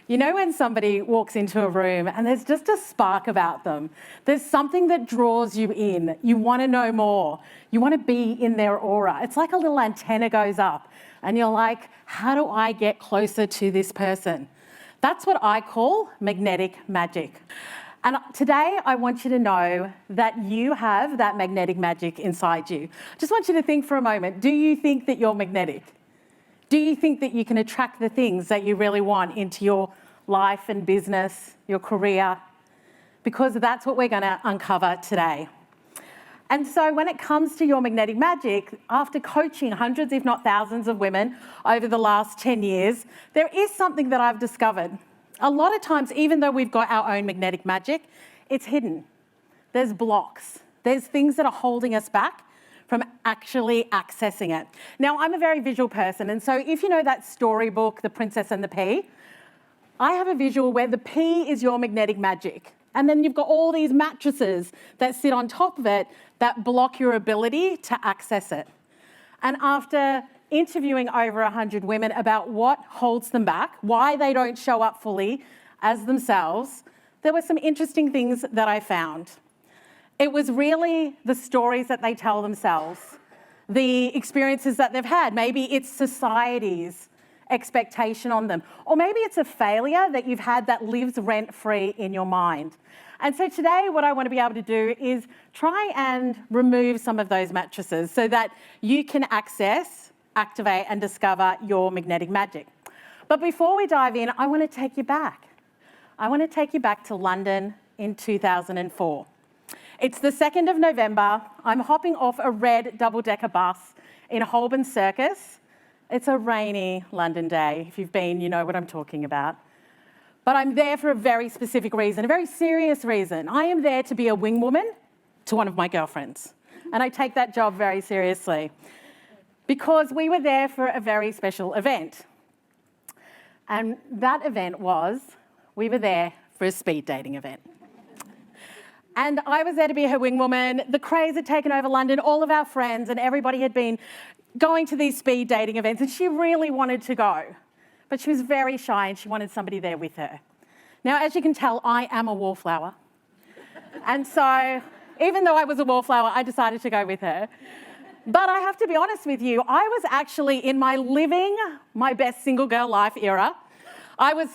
You know when somebody walks into a room and there's just a spark about them. There's something that draws you in. You want to know more. You want to be in their aura. It's like a little antenna goes up and you're like, how do I get closer to this person? That's what I call magnetic magic. And today I want you to know that you have that magnetic magic inside you. I just want you to think for a moment, do you think that you're magnetic? Do you think that you can attract the things that you really want into your life and business, your career? Because that's what we're going to uncover today. And so when it comes to your magnetic magic, after coaching hundreds, if not thousands of women over the last 10 years, there is something that I've discovered. A lot of times, even though we've got our own magnetic magic, it's hidden. There's blocks. There's things that are holding us back from actually accessing it. Now, I'm a very visual person, and so if you know that storybook, The Princess and the Pea, I have a visual where the pea is your magnetic magic. And then you've got all these mattresses that sit on top of it that block your ability to access it. And after interviewing over 100 women about what holds them back, why they don't show up fully as themselves, there were some interesting things that I found. It was really the stories that they tell themselves, the experiences that they've had. Maybe it's society's expectation on them, or maybe it's a failure that you've had that lives rent-free in your mind. And so today what I want to be able to do is try and remove some of those mattresses so that you can access, activate and discover your magnetic magic. But before we dive in, I want to take you back. I want to take you back to London in 2004. It's the 2nd of November. I'm hopping off a red double-decker bus in Holborn Circus. It's a rainy London day. If you've been, you know what I'm talking about. But I'm there for a very specific reason, a very serious reason. I am there to be a wing woman to one of my girlfriends. And I take that job very seriously because we were there for a very special event. And that event was, we were there for a speed dating event. And I was there to be her wing woman. The craze had taken over London. All of our friends and everybody had been going to these speed dating events, and she really wanted to go. But she was very shy and she wanted somebody there with her. Now, as you can tell, I am a wallflower. And so, even though I was a wallflower, I decided to go with her. But I have to be honest with you, I was actually in my living my best single girl life era. I was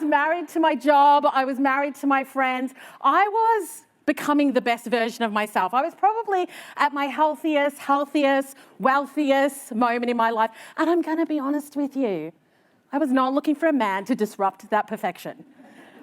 married to my job. I was married to my friends. I was becoming the best version of myself. I was probably at my healthiest, wealthiest moment in my life. And I'm going to be honest with you, I was not looking for a man to disrupt that perfection.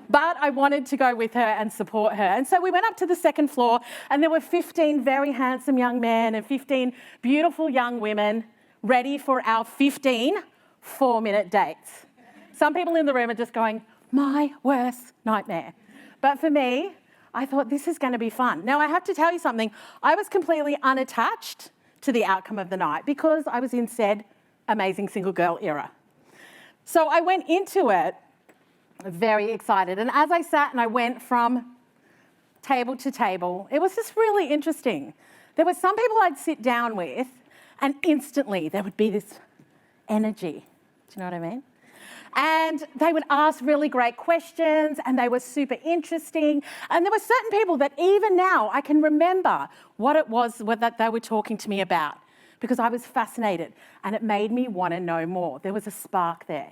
But I wanted to go with her and support her. And so we went up to the second floor and there were 15 very handsome young men and 15 beautiful young women ready for our 15 4-minute dates. Some people in the room are just going, my worst nightmare. But for me, I thought this is going to be fun. Now, I have to tell you something. I was completely unattached to the outcome of the night because I was in said amazing single girl era. So I went into it very excited. And as I sat and I went from table to table, it was just really interesting. There were some people I'd sit down with and instantly there would be this energy. Do you know what I mean? And they would ask really great questions and they were super interesting. And there were certain people that even now I can remember what it was that they were talking to me about because I was fascinated and it made me want to know more. There was a spark there.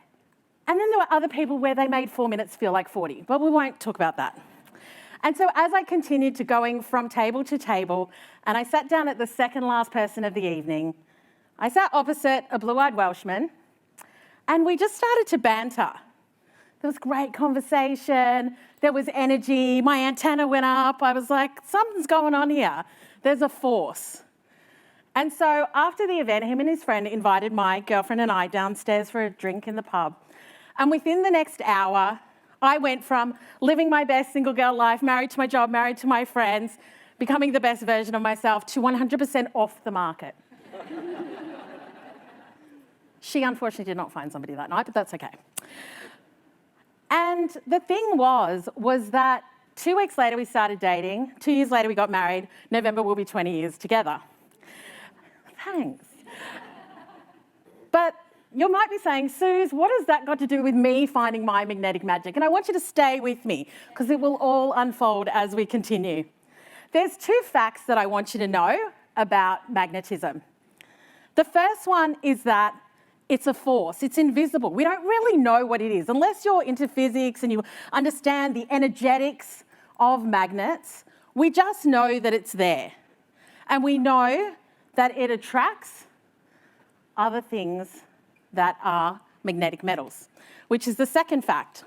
And then there were other people where they made 4 minutes feel like 40, but we won't talk about that. And so as I continued to going from table to table and I sat down at the second last person of the evening, I sat opposite a blue-eyed Welshman. And we just started to banter. There was great conversation. There was energy. My antenna went up. I was like, something's going on here. There's a force. And so after the event, him and his friend invited my girlfriend and I downstairs for a drink in the pub. And within the next hour, I went from living my best single girl life, married to my job, married to my friends, becoming the best version of myself, to 100% off the market. She unfortunately did not find somebody that night, but that's okay. And the thing was that 2 weeks later we started dating. 2 years later we got married. November will be 20 years together. Thanks. But You might be saying, Suz, what has that got to do with me finding my magnetic magic? And I want you to stay with me because it will all unfold as we continue. There's 2 facts that I want you to know about magnetism. The first one is that it's a force. It's invisible. We don't really know what it is. Unless you're into physics and you understand the energetics of magnets, we just know that it's there. And we know that it attracts other things that are magnetic metals, which is the second fact,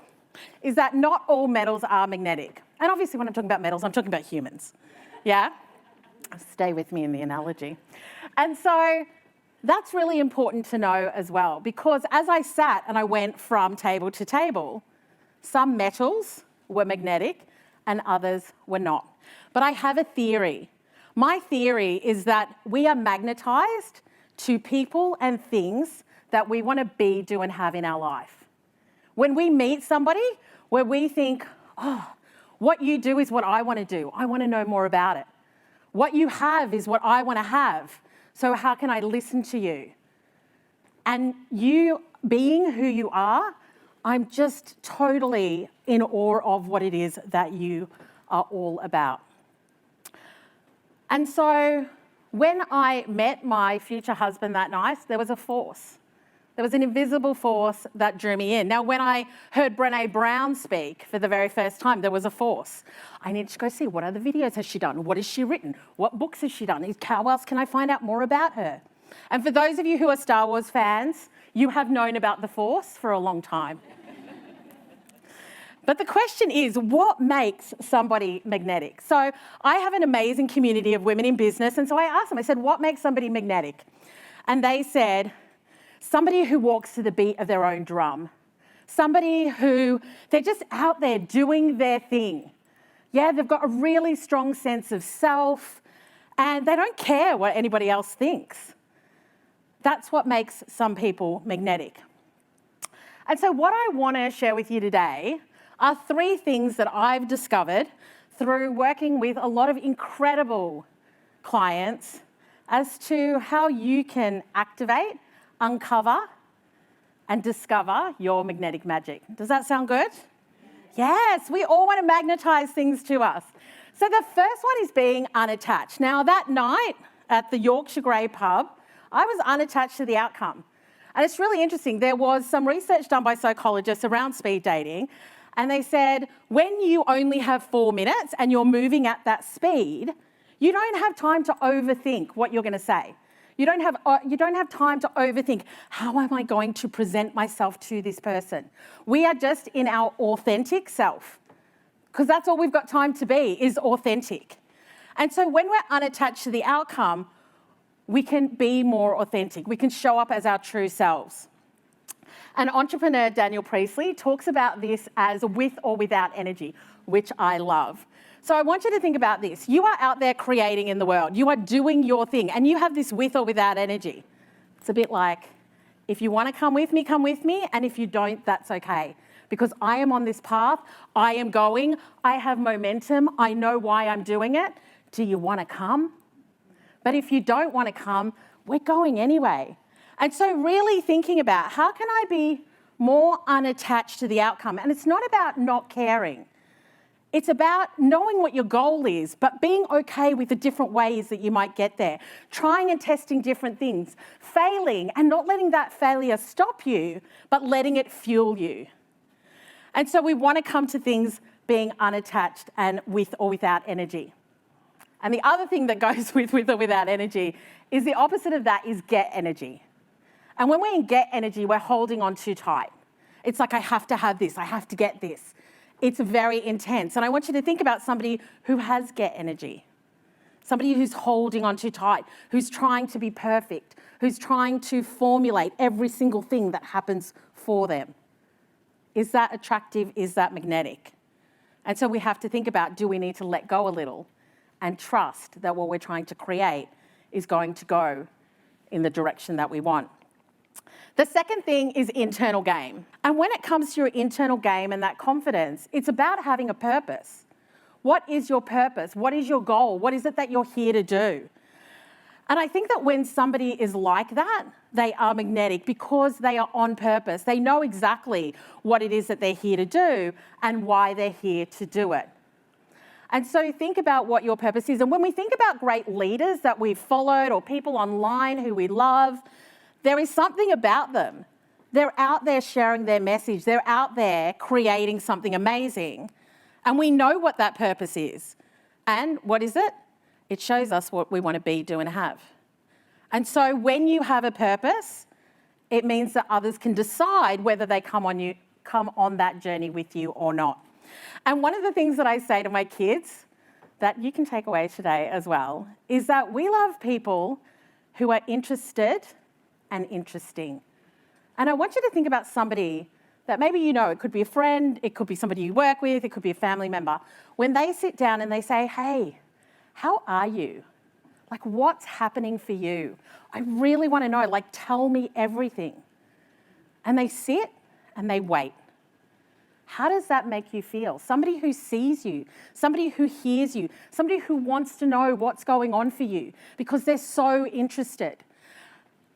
is that not all metals are magnetic. And obviously when I'm talking about metals, I'm talking about humans. Yeah? Stay with me in the analogy. And so that's really important to know as well, because as I sat and I went from table to table, some metals were magnetic and others were not. But I have a theory. My theory is that we are magnetized to people and things that we want to be, do, and have in our life. When we meet somebody where we think, oh, what you do is what I want to do. I want to know more about it. What you have is what I want to have. So how can I listen to you? And you being who you are, I'm just totally in awe of what it is that you are all about. And so when I met my future husband that night, there was a force. There was an invisible force that drew me in. Now, when I heard Brené Brown speak for the very first time, there was a force. I need to go see what other videos has she done? What has she written? What books has she done? How else can I find out more about her? And for those of you who are Star Wars fans, you have known about the force for a long time. But the question is, what makes somebody magnetic? So I have an amazing community of women in business, and so I asked them, I said, what makes somebody magnetic? And they said, somebody who walks to the beat of their own drum. Somebody who, they're just out there doing their thing. Yeah, they've got a really strong sense of self and they don't care what anybody else thinks. That's what makes some people magnetic. And so what I want to share with you today are 3 things that I've discovered through working with a lot of incredible clients as to how you can activate, uncover and discover your magnetic magic. Does that sound good? Yes, we all want to magnetize things to us. So the first one is being unattached. Now that night at the Yorkshire Grey pub, I was unattached to the outcome. And it's really interesting. There was some research done by psychologists around speed dating, and they said when you only have 4 minutes and you're moving at that speed, you don't have time to overthink what you're going to say. You don't have time to overthink, how am I going to present myself to this person? We are just in our authentic self, because that's all we've got time to be, is authentic. And so when we're unattached to the outcome, we can be more authentic. We can show up as our true selves. And entrepreneur Daniel Priestley talks about this as with or without energy, which I love. So I want you to think about this. You are out there creating in the world. You are doing your thing, and you have this with or without energy. It's a bit like, if you want to come with me, and if you don't, that's okay. Because I am on this path, I am going, I have momentum, I know why I'm doing it. Do you want to come? But if you don't want to come, we're going anyway. And so really thinking about, how can I be more unattached to the outcome? And it's not about not caring. It's about knowing what your goal is, but being okay with the different ways that you might get there, trying and testing different things, failing and not letting that failure stop you, but letting it fuel you. And so we want to come to things being unattached and with or without energy. And the other thing that goes with or without energy is the opposite of that is get energy. And when we're in get energy, we're holding on too tight. It's like, I have to have this, I have to get this. It's very intense. And I want you to think about somebody who has get energy, somebody who's holding on too tight, who's trying to be perfect, who's trying to formulate every single thing that happens for them. Is that attractive? Is that magnetic? And so we have to think about, do we need to let go a little and trust that what we're trying to create is going to go in the direction that we want? The second thing is internal game. And when it comes to your internal game and that confidence, it's about having a purpose. What is your purpose? What is your goal? What is it that you're here to do? And I think that when somebody is like that, they are magnetic because they are on purpose. They know exactly what it is that they're here to do and why they're here to do it. And so think about what your purpose is. And when we think about great leaders that we've followed or people online who we love, there is something about them. They're out there sharing their message. They're out there creating something amazing. And we know what that purpose is. And what is it? It shows us what we want to be, do, and have. And so when you have a purpose, it means that others can decide whether they come on that journey with you or not. And one of the things that I say to my kids that you can take away today as well is that we love people who are interested and interesting. And I want you to think about somebody that maybe you know, it could be a friend, it could be somebody you work with, it could be a family member. When they sit down and they say, hey, how are you? Like, what's happening for you? I really want to know, like, tell me everything. And they sit and they wait. How does that make you feel? Somebody who sees you, somebody who hears you, somebody who wants to know what's going on for you because they're so interested.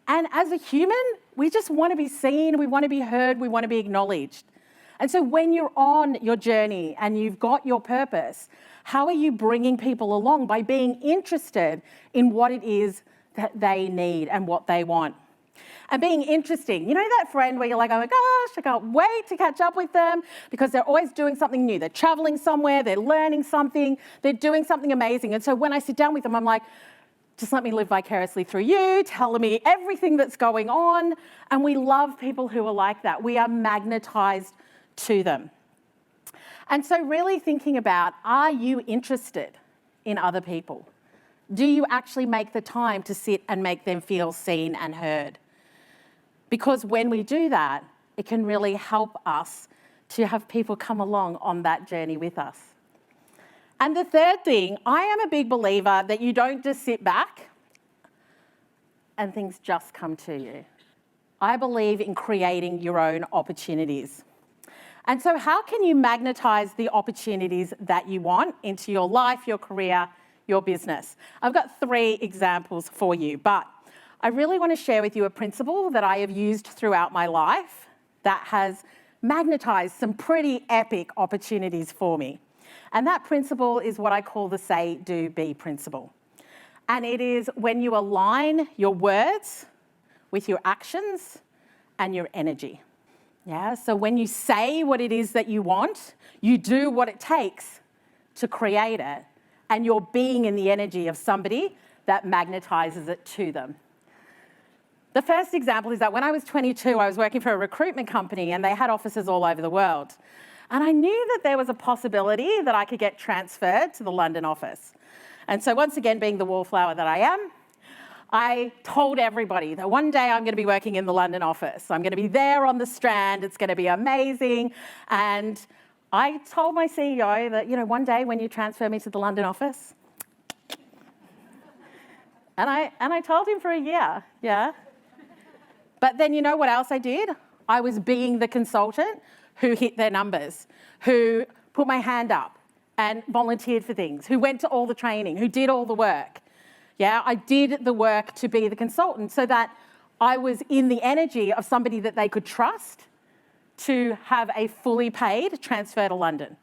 And as a human, we just want to be seen, we want to be heard, we want to be acknowledged. And so when you're on your journey and you've got your purpose, how are you bringing people along? By being interested in what it is that they need and what they want. And being interesting. You know that friend where you're like, oh my gosh, I can't wait to catch up with them because they're always doing something new. They're traveling somewhere, they're learning something, they're doing something amazing. And so when I sit down with them, I'm like, just let me live vicariously through you, tell me everything that's going on. And we love people who are like that. We are magnetized to them. And so really thinking about, are you interested in other people? Do you actually make the time to sit and make them feel seen and heard? Because when we do that, it can really help us to have people come along on that journey with us. And the third thing, I am a big believer that you don't just sit back and things just come to you. I believe in creating your own opportunities. And so how can you magnetize the opportunities that you want into your life, your career, your business? I've got 3 examples for you, but I really want to share with you a principle that I have used throughout my life that has magnetized some pretty epic opportunities for me. And that principle is what I call the say, do, be principle. And it is when you align your words with your actions and your energy. Yeah, so when you say what it is that you want, you do what it takes to create it, and you're being in the energy of somebody that magnetizes it to them. The first example is that when I was 22, I was working for a recruitment company and they had offices all over the world. And I knew that there was a possibility that I could get transferred to the London office. And so once again, being the wallflower that I am, I told everybody that one day I'm going to be working in the London office. I'm going to be there on the Strand. It's going to be amazing. And I told my CEO that, one day when you transfer me to the London office, and I told him for a year, yeah. But then you know what else I did? I was being the consultant who hit their numbers, who put my hand up and volunteered for things, who went to all the training, who did all the work. Yeah, I did the work to be the consultant so that I was in the energy of somebody that they could trust to have a fully paid transfer to London.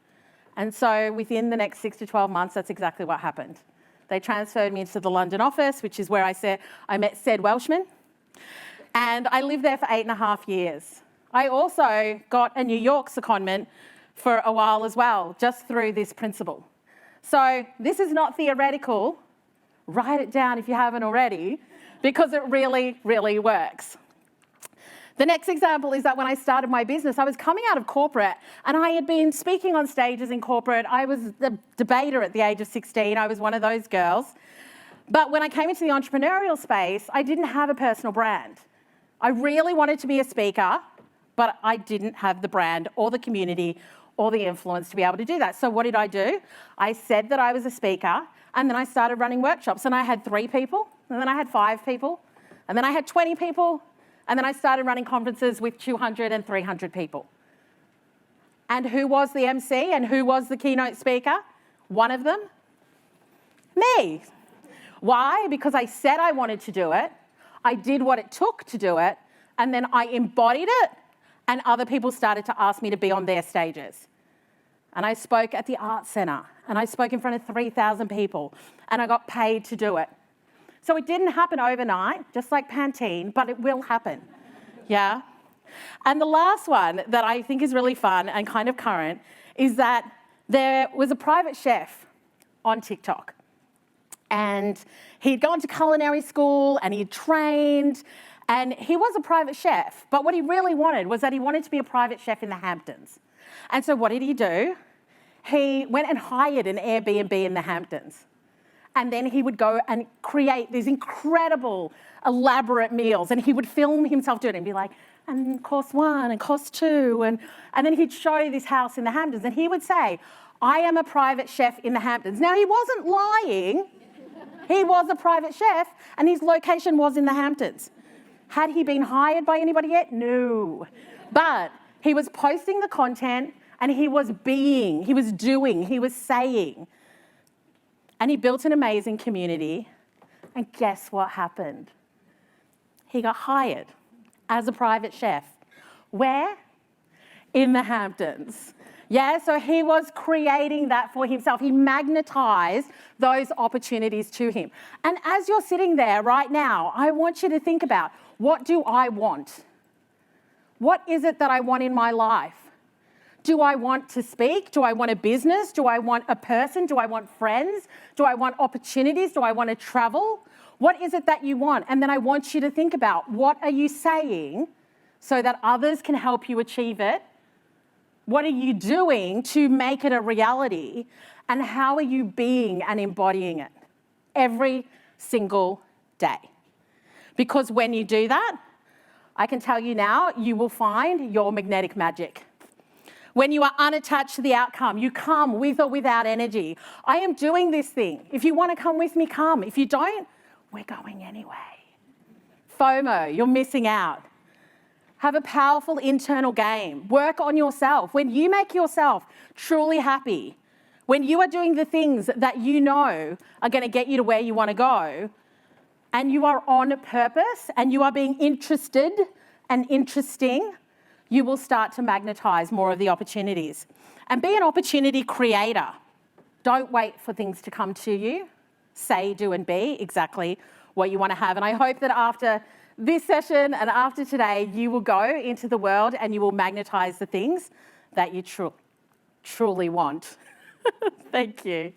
And so within the next 6 to 12 months, that's exactly what happened. They transferred me into the London office, which is where I met said Welshman. And I lived there for 8.5 years. I also got a New York secondment for a while as well, just through this principle. So this is not theoretical. Write it down if you haven't already, because it really, really works. The next example is that when I started my business, I was coming out of corporate and I had been speaking on stages in corporate. I was a debater at the age of 16. I was one of those girls. But when I came into the entrepreneurial space, I didn't have a personal brand. I really wanted to be a speaker, but I didn't have the brand or the community or the influence to be able to do that. So what did I do? I said that I was a speaker, and then I started running workshops, and I had 3 people, and then I had 5 people, and then I had 20 people, and then I started running conferences with 200 and 300 people. And who was the MC and who was the keynote speaker? One of them, me. Why? Because I said I wanted to do it, I did what it took to do it, and then I embodied it, and other people started to ask me to be on their stages. And I spoke at the Arts Centre, and I spoke in front of 3,000 people, and I got paid to do it. So it didn't happen overnight, just like Pantene, but it will happen, yeah? And the last one that I think is really fun and kind of current is that there was a private chef on TikTok, and he'd gone to culinary school and he'd trained, and he was a private chef, but what he really wanted was that he wanted to be a private chef in the Hamptons. And so what did he do? He went and hired an Airbnb in the Hamptons. And then he would go and create these incredible, elaborate meals, and he would film himself doing it and be like, and course one and course two, and then he'd show this house in the Hamptons, and he would say, I am a private chef in the Hamptons. Now, he wasn't lying. He was a private chef, and his location was in the Hamptons. Had he been hired by anybody yet? No. But he was posting the content, and he was being, he was doing, he was saying. And he built an amazing community. And guess what happened? He got hired as a private chef. Where? In the Hamptons. Yeah, so he was creating that for himself. He magnetized those opportunities to him. And as you're sitting there right now, I want you to think about, what do I want? What is it that I want in my life? Do I want to speak? Do I want a business? Do I want a person? Do I want friends? Do I want opportunities? Do I want to travel? What is it that you want? And then I want you to think about, what are you saying so that others can help you achieve it? What are you doing to make it a reality? And how are you being and embodying it every single day? Because when you do that, I can tell you now, you will find your magnetic magic. When you are unattached to the outcome, you come with or without energy. I am doing this thing. If you want to come with me, come. If you don't, we're going anyway. FOMO, you're missing out. Have a powerful internal game. Work on yourself. When you make yourself truly happy, when you are doing the things that you know are going to get you to where you want to go, and you are on purpose, and you are being interested and interesting, you will start to magnetize more of the opportunities. And be an opportunity creator. Don't wait for things to come to you. Say, do, and be exactly what you want to have. And I hope that after this session and after today, you will go into the world and you will magnetize the things that you truly want. Thank you.